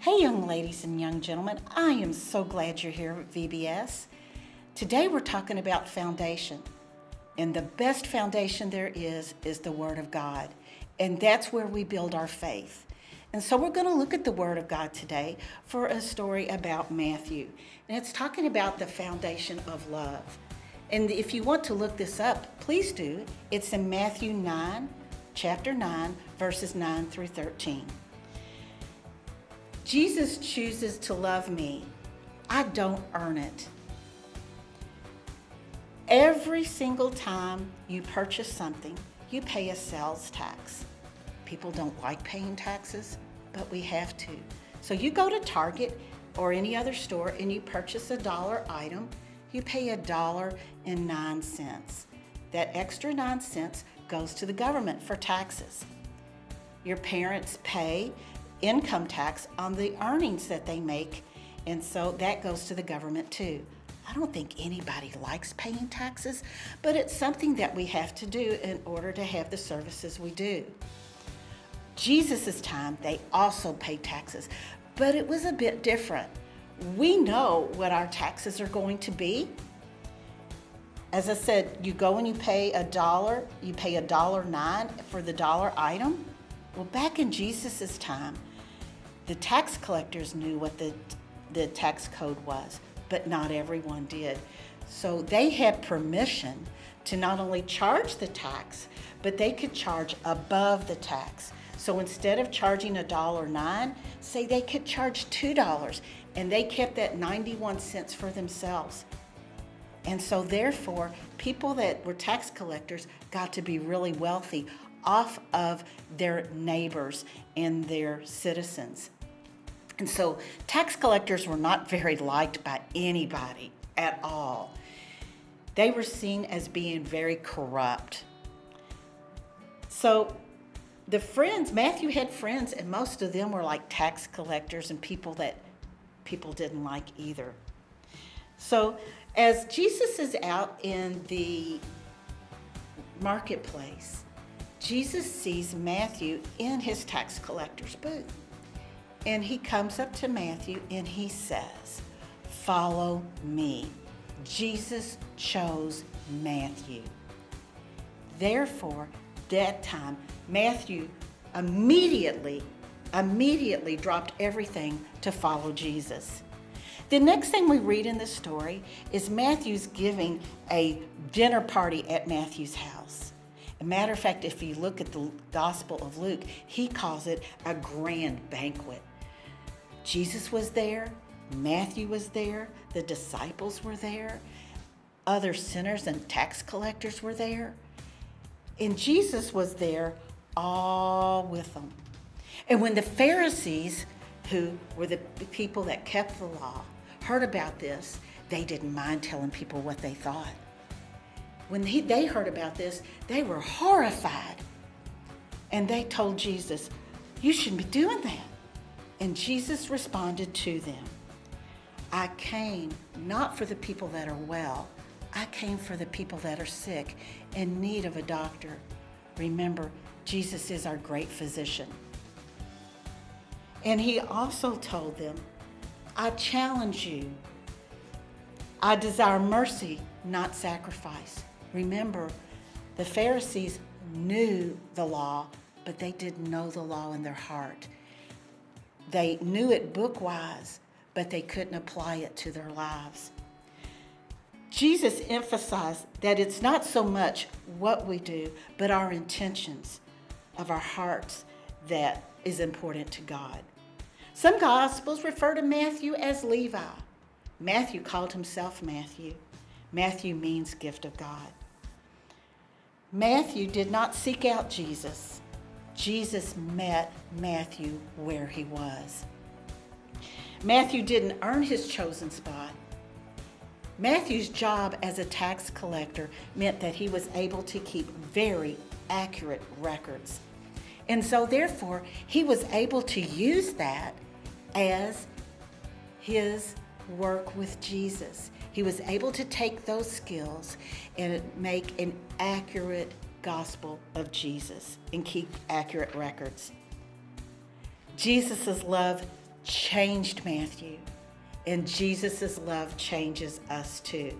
Hey young ladies and young gentlemen, I am so glad you're here at VBS. Today we're talking about foundation. And the best foundation there is the Word of God. And that's where we build our faith. And so we're going to look at the Word of God today for a story about Matthew. And it's talking about the foundation of love. And if you want to look this up, please do. It's in Matthew 9, chapter 9, verses 9 through 13. Jesus chooses to love me. I don't earn it. Every single time you purchase something, you pay a sales tax. People don't like paying taxes, but we have to. So you go to Target or any other store and you purchase a dollar item, you pay $1.09. That extra 9 cents goes to the government for taxes. Your parents pay income tax on the earnings that they make, and so that goes to the government too. I don't think anybody likes paying taxes, but it's something that we have to do in order to have the services we do. Jesus' time, they also paid taxes, but it was a bit different. We know what our taxes are going to be. As I said, you go and you pay $1, you pay $1.09 for the dollar item. Well, back in Jesus' time, the tax collectors knew what the tax code was, but not everyone did. So they had permission to not only charge the tax, but they could charge above the tax. So instead of charging $1.09, say they could charge $2, and they kept that 91 cents for themselves. And so therefore, people that were tax collectors got to be really wealthy off of their neighbors and their citizens. And so tax collectors were not very liked by anybody at all. They were seen as being very corrupt. So Matthew had friends, and most of them were like tax collectors and people that people didn't like either. So as Jesus is out in the marketplace, Jesus sees Matthew in his tax collector's booth. And he comes up to Matthew and he says, "Follow me." Jesus chose Matthew. Therefore, that time, Matthew immediately dropped everything to follow Jesus. The next thing we read in the story is Matthew's giving a dinner party at Matthew's house. As a matter of fact, if you look at the Gospel of Luke, he calls it a grand banquet. Jesus was there, Matthew was there, the disciples were there, other sinners and tax collectors were there, and Jesus was there all with them. And when the Pharisees, who were the people that kept the law, heard about this, they didn't mind telling people what they thought. When they heard about this, they were horrified. And they told Jesus, "You shouldn't be doing that." And Jesus responded to them, "I came not for the people that are well. I came for the people that are sick, in need of a doctor." Remember, Jesus is our great physician. And he also told them, "I challenge you. I desire mercy, not sacrifice." Remember, the Pharisees knew the law, but they didn't know the law in their heart. They knew it book-wise, but they couldn't apply it to their lives. Jesus emphasized that it's not so much what we do, but our intentions of our hearts that is important to God. Some Gospels refer to Matthew as Levi. Matthew called himself Matthew. Matthew means gift of God. Matthew did not seek out Jesus. Jesus met Matthew where he was. Matthew didn't earn his chosen spot. Matthew's job as a tax collector meant that he was able to keep very accurate records. And so therefore, he was able to use that as his work with Jesus. He was able to take those skills and make an accurate gospel of Jesus and keep accurate records. Jesus' love changed Matthew, and Jesus' love changes us too.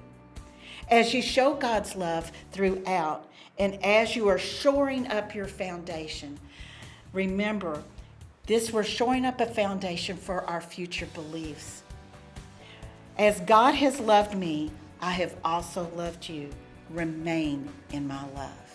As you show God's love throughout, and as you are shoring up your foundation, remember, we're shoring up a foundation for our future beliefs. As God has loved me, I have also loved you. Remain in my love.